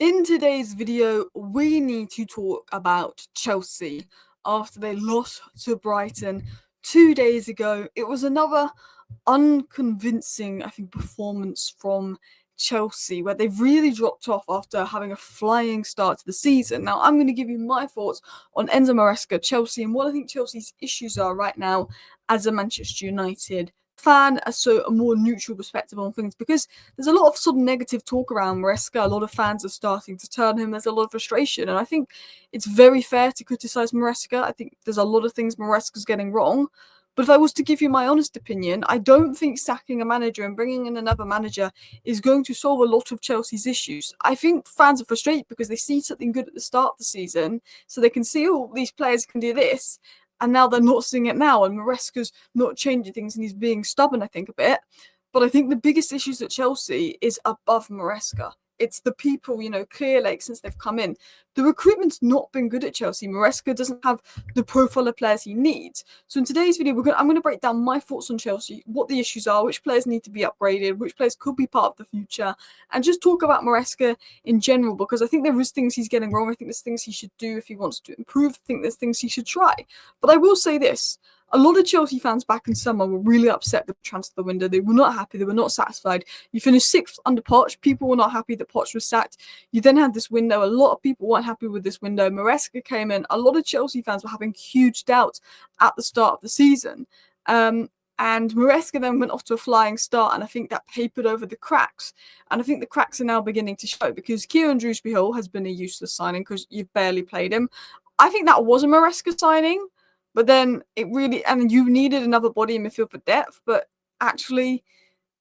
In today's video, we need to talk about Chelsea after they lost to Brighton 2 days ago. It was another unconvincing, I think, performance from Chelsea where they've really dropped off after having a flying start to the season. Now, I'm going to give you my thoughts on Enzo Maresca, Chelsea, and what I think Chelsea's issues are right now as a Manchester United fan, so a more neutral perspective on things, because there's a lot of sort of negative talk around Maresca. A lot of fans are starting to turn him. There's a lot of frustration, and I think it's very fair to criticise Maresca. I think there's a lot of things Maresca's getting wrong. But if I was to give you my honest opinion, I don't think sacking a manager and bringing in another manager is going to solve a lot of Chelsea's issues. I think fans are frustrated because they see something good at the start of the season, so they can see, oh, these players can do this, and now they're not seeing it now, and Maresca's not changing things, and he's being stubborn, I think, a bit. But I think the biggest issues at Chelsea is above Maresca. It's the people, clearly, since they've come in. The recruitment's not been good at Chelsea. Maresca doesn't have the profile of players he needs. So in today's video, I'm going to break down my thoughts on Chelsea, what the issues are, which players need to be upgraded, which players could be part of the future, and just talk about Maresca in general, because I think there is things he's getting wrong. I think there's things he should do if he wants to improve. I think there's things he should try. But I will say this. A lot of Chelsea fans back in summer were really upset with the transfer window. They were not happy. They were not satisfied. You finished 6th under Poch. People were not happy that Poch was sacked. You then had this window. A lot of people weren't happy with this window. Maresca came in. A lot of Chelsea fans were having huge doubts at the start of the season. And Maresca then went off to a flying start, and I think that papered over the cracks. And I think the cracks are now beginning to show, because Kieran Dewsbury-Hall has been a useless signing because you've barely played him. I think that was a Maresca signing. But then it really, and you needed another body in midfield for depth, but actually,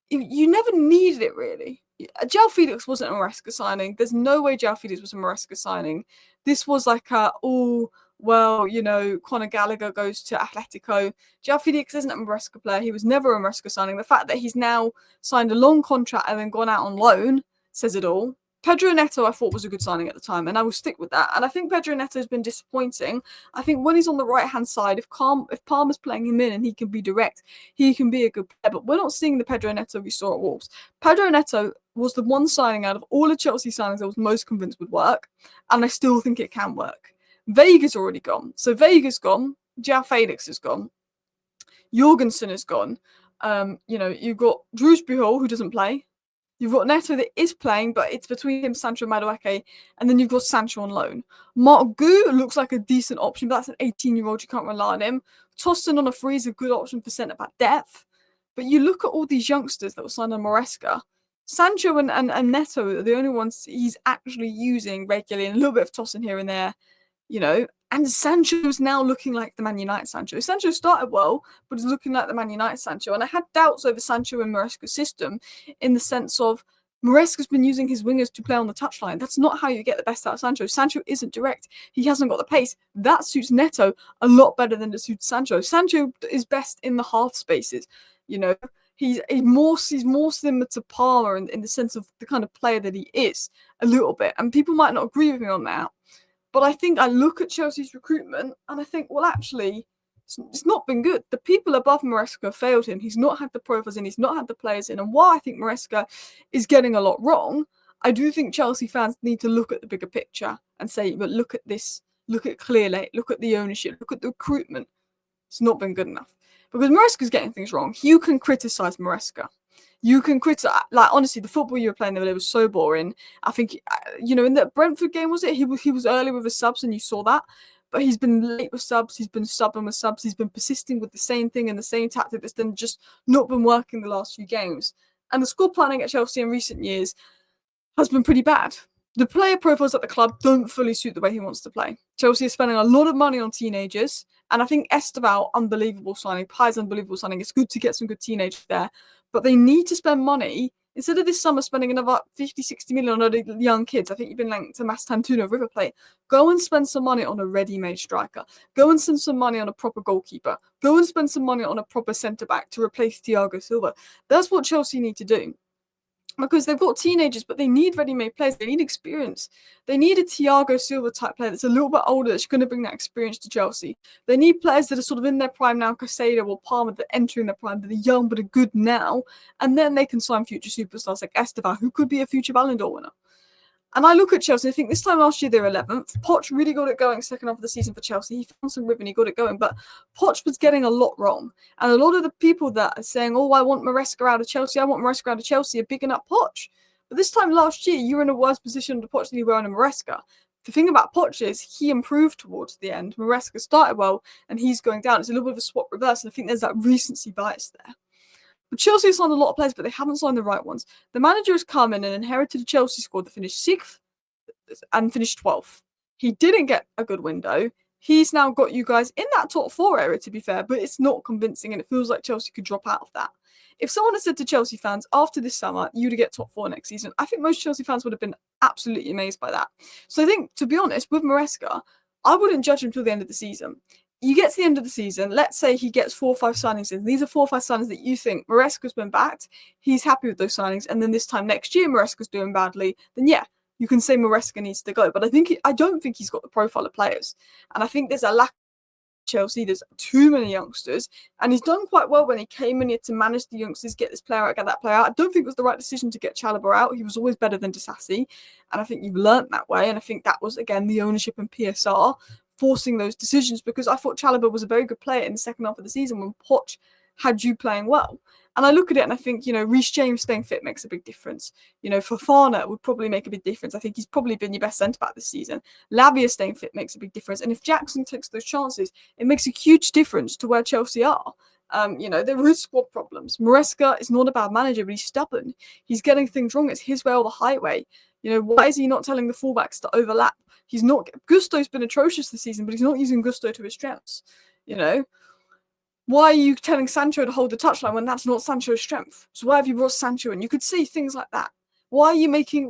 you never needed it really. João Felix wasn't a Maresca signing. There's no way João Felix was a Maresca signing. This was like Conor Gallagher goes to Atletico. João Felix isn't a Maresca player. He was never a Maresca signing. The fact that he's now signed a long contract and then gone out on loan says it all. Pedro Neto, I thought, was a good signing at the time, and I will stick with that. And I think Pedro Neto has been disappointing. I think when he's on the right-hand side, if Palmer's playing him in and he can be direct, he can be a good player. But we're not seeing the Pedro Neto we saw at Wolves. Pedro Neto was the one signing out of all the Chelsea signings I was most convinced would work, and I still think it can work. Vega's already gone. So Vega's gone. João Felix is gone. Jorgensen is gone. You've got Dewsbury-Hall, who doesn't play. You've got Neto that is playing, but it's between him, Sancho, and Madueke, and then you've got Sancho on loan. Mark Gu looks like a decent option, but that's an 18-year-old. You can't rely on him. Tosson on a free is a good option for centre-back depth. But you look at all these youngsters that were signed on Maresca. Sancho and Neto are the only ones he's actually using regularly, and a little bit of Tosson here and there, And Sancho's now looking like the Man United Sancho. Sancho started well, but is looking like the Man United Sancho. And I had doubts over Sancho and Maresca's system, in the sense of Maresca's been using his wingers to play on the touchline. That's not how you get the best out of Sancho. Sancho isn't direct. He hasn't got the pace. That suits Neto a lot better than it suits Sancho. Sancho is best in the half spaces. He's more similar to Palmer in the sense of the kind of player that he is, a little bit. And people might not agree with me on that. But I think I look at Chelsea's recruitment and I think, well, actually, it's not been good. The people above Maresca failed him. He's not had the profiles in. He's not had the players in. And while I think Maresca is getting a lot wrong, I do think Chelsea fans need to look at the bigger picture and say, but look at this. Look at clearly. Look at the ownership. Look at the recruitment. It's not been good enough. Because Maresca's getting things wrong. You can criticise Maresca. You can criticise, honestly, the football you were playing the other day was so boring. I think, in that Brentford game, was it? He was early with the subs and you saw that. But he's been late with subs. He's been stubborn with subs. He's been persisting with the same thing and the same tactic that's then just not been working the last few games. And the squad planning at Chelsea in recent years has been pretty bad. The player profiles at the club don't fully suit the way he wants to play. Chelsea is spending a lot of money on teenagers. And I think Esteval, unbelievable signing. Pai's unbelievable signing. It's good to get some good teenagers there. But they need to spend money. Instead of this summer spending another 50, 60 million on the young kids, I think you've been linked to Mas Tantuno, River Plate. Go and spend some money on a ready-made striker. Go and spend some money on a proper goalkeeper. Go and spend some money on a proper centre-back to replace Thiago Silva. That's what Chelsea need to do. Because they've got teenagers, but they need ready-made players. They need experience. They need a Thiago Silva type player that's a little bit older that's going to bring that experience to Chelsea. They need players that are sort of in their prime now, Caicedo or Palmer, that are entering their prime, that are young but are good now, and then they can sign future superstars like Esteval, who could be a future Ballon d'Or winner. And I look at Chelsea, I think this time last year they were 11th. Poch really got it going second half of the season for Chelsea. He found some rhythm, he got it going, but Poch was getting a lot wrong. And a lot of the people that are saying, oh, I want Maresca out of Chelsea, are bigging up Poch. But this time last year, you were in a worse position to Poch than you were under Maresca. The thing about Poch is he improved towards the end. Maresca started well, and he's going down. It's a little bit of a swap reverse, and I think there's that recency bias there. But Chelsea have signed a lot of players, but they haven't signed the right ones. The manager has come in and inherited a Chelsea squad that finished 6th and finished 12th. He didn't get a good window. He's now got you guys in that top 4 area, to be fair, but it's not convincing, and it feels like Chelsea could drop out of that. If someone had said to Chelsea fans after this summer, you'd get top 4 next season, I think most Chelsea fans would have been absolutely amazed by that. So I think, to be honest, with Maresca, I wouldn't judge him till the end of the season. You get to the end of the season, let's say he gets 4 or 5 signings in. These are 4 or 5 signings that you think Maresca's been backed, he's happy with those signings, and then this time next year Maresca's doing badly, then yeah, you can say Maresca needs to go. But I don't think he's got the profile of players. And I think there's a lack of Chelsea, there's too many youngsters, and he's done quite well when he came in here to manage the youngsters, get this player out, get that player out. I don't think it was the right decision to get Chalobah out. He was always better than Disasi, and I think you've learnt that way, and I think that was, again, the ownership and PSR forcing those decisions, because I thought Chalobah was a very good player in the second half of the season when Poch had you playing well. And I look at it and I think, Reece James staying fit makes a big difference. Fofana would probably make a big difference. I think he's probably been your best centre-back this season. Lavia staying fit makes a big difference. And if Jackson takes those chances, it makes a huge difference to where Chelsea are. There is squad problems. Maresca is not a bad manager, but he's stubborn. He's getting things wrong. It's his way or the highway. Why is he not telling the fullbacks to overlap? Gusto's been atrocious this season, but he's not using Gusto to his strengths. Why are you telling Sancho to hold the touchline when that's not Sancho's strength? So why have you brought Sancho in? You could see things like that. Why are you waiting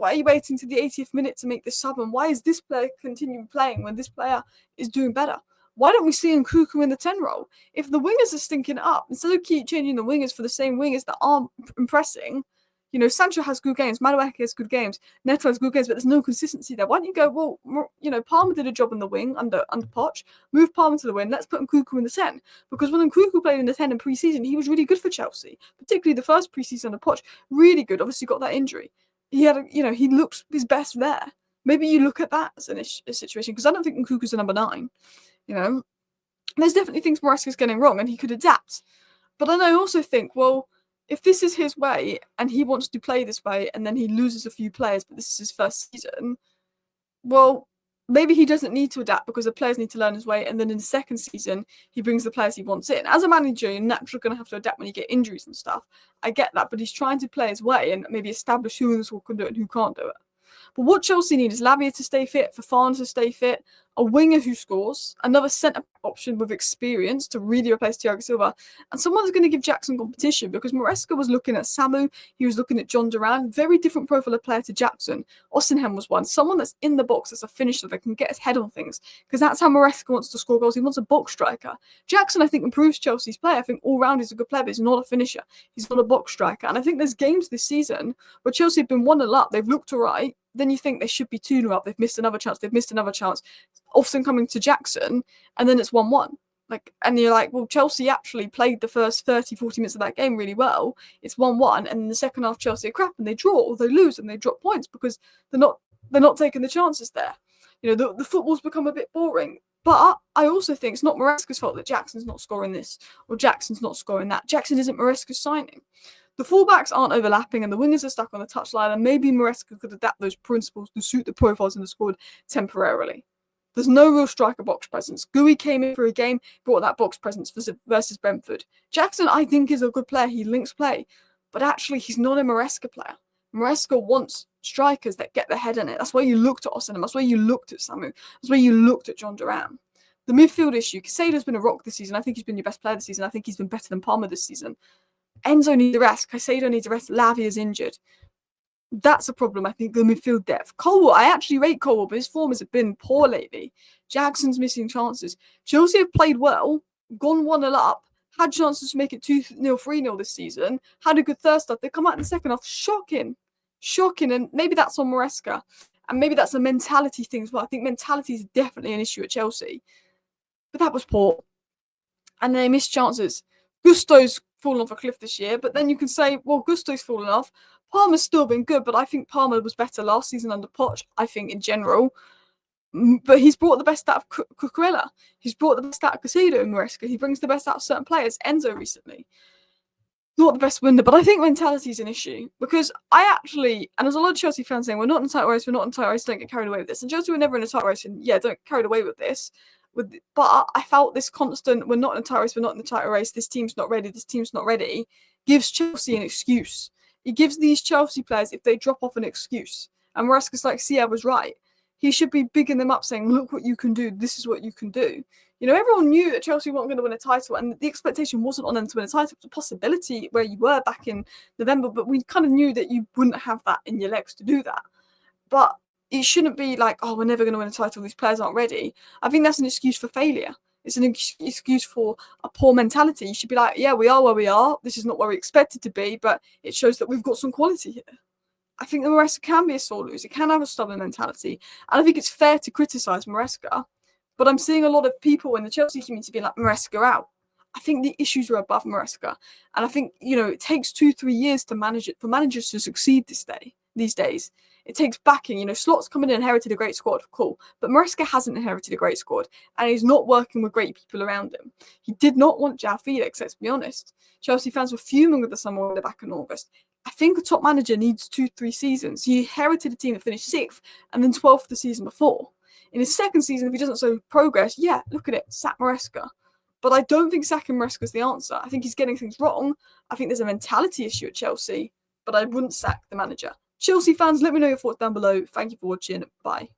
to the 80th minute to make this sub? And why is this player continuing playing when this player is doing better? Why don't we see Nkunku in the 10 role? If the wingers are stinking up, instead of keep changing the wingers for the same wingers that aren't impressing, Sancho has good games, Madueke has good games, Neto has good games, but there's no consistency there. Why don't you go, well, Palmer did a job in the wing under Poch, move Palmer to the wing, let's put Nkunku in the 10. Because when Nkunku played in the 10 in pre-season, he was really good for Chelsea, particularly the first pre-season under Poch, really good, obviously got that injury. He looked his best there. Maybe you look at that as a situation, because I don't think Nkunku's a number 9, There's definitely things Maresca's getting wrong, and he could adapt. But then I also think, well, if this is his way and he wants to play this way and then he loses a few players, but this is his first season, well, maybe he doesn't need to adapt because the players need to learn his way, and then in the second season, he brings the players he wants in. As a manager, you're naturally going to have to adapt when you get injuries and stuff. I get that, but he's trying to play his way and maybe establish who in this can do it and who can't do it. But what Chelsea need is Lavia to stay fit, Fofana to stay fit, a winger who scores, another centre option with experience to really replace Thiago Silva, and someone who's going to give Jackson competition, because Maresca was looking at Samu, he was looking at John Duran, very different profile of player to Jackson. Ostenhem was one, someone that's in the box, that's a finisher, that can get his head on things, because that's how Maresca wants to score goals. He wants a box striker. Jackson, I think, improves Chelsea's play. I think all round he's a good player, but he's not a finisher. He's not a box striker. And I think there's games this season where Chelsea have been 1-0 up, they've looked all right, then you think they should be 2-0 up, they've missed another chance, often coming to Jackson, and then it's 1-1. And you're like, well, Chelsea actually played the first 30, 40 minutes of that game really well. It's 1-1, and in the second half, Chelsea are crap, and they draw, or they lose, and they drop points because they're not taking the chances there. The football's become a bit boring. But I also think it's not Maresca's fault that Jackson's not scoring this, or Jackson's not scoring that. Jackson isn't Maresca's signing. The fullbacks aren't overlapping and the wingers are stuck on the touchline, and maybe Maresca could adapt those principles to suit the profiles in the squad temporarily. There's no real striker box presence. Gui came in for a game, brought that box presence versus Brentford. Jackson, I think, is a good player. He links play, but actually he's not a Maresca player. Maresca wants strikers that get their head in it. That's why you looked at Ostenham. That's why you looked at Samu. That's why you looked at John Duran. The midfield issue, Casado's been a rock this season. I think he's been your best player this season. I think he's been better than Palmer this season. Enzo needs a rest. Caicedo needs a rest. Lavia's injured. That's a problem, I think, the midfield depth. Colwell, I actually rate Colwell, but his form has been poor lately. Jackson's missing chances. Chelsea have played well, gone 1-0 up, had chances to make it 2-0, 3-0 this season, had a good third start. They come out in the second half, shocking, and maybe that's on Maresca, and maybe that's a mentality thing as well. I think mentality is definitely an issue at Chelsea, but that was poor, and they missed chances. Gusto's fallen off a cliff this year, but then you can say, well, Gusto's fallen off. Palmer's still been good, but I think Palmer was better last season under Poch, I think, in general. But he's brought the best out of Cucurella. He's brought the best out of Caicedo and Maresca. He brings the best out of certain players. Enzo recently. Not the best winner, but I think mentality is an issue because I actually, and there's a lot of Chelsea fans saying, we're not in a title race, we're not in a title race, don't get carried away with this. And Chelsea were never in a title race, and yeah, don't get carried away with this. But I felt this constant, we're not in a title race, we're not in the title race, this team's not ready, this team's not ready, gives Chelsea an excuse. It gives these Chelsea players, if they drop off, an excuse. And Maresca's like, see, I was right. He should be bigging them up, saying, look what you can do, this is what you can do. You know, everyone knew that Chelsea weren't going to win a title, and the expectation wasn't on them to win a title. It was a possibility where you were back in November, but we kind of knew that you wouldn't have that in your legs to do that. But it shouldn't be like, oh, we're never going to win a title, these players aren't ready. I think that's an excuse for failure. It's an excuse for a poor mentality. You should be like, yeah, we are where we are. This is not where we expected to be, but it shows that we've got some quality here. I think that Maresca can be a sore loser, can have a stubborn mentality, and I think it's fair to criticise Maresca. But I'm seeing a lot of people in the Chelsea community being like, Maresca out. I think the issues are above Maresca. And I think, you know, it takes 2-3 years to manage it, for managers to succeed these days. It takes backing. You know, Slot's come in and inherited a great squad, cool. But Maresca hasn't inherited a great squad, and he's not working with great people around him. He did not want João Felix, let's be honest. Chelsea fans were fuming with the summer when they're back in August. I think a top manager needs 2-3 seasons. He inherited a team that finished 6th and then 12th the season before. In his second season, if he doesn't show progress, yeah, look at it, sack Maresca. But I don't think sacking Maresca is the answer. I think he's getting things wrong. I think there's a mentality issue at Chelsea, but I wouldn't sack the manager. Chelsea fans, let me know your thoughts down below. Thank you for watching. Bye.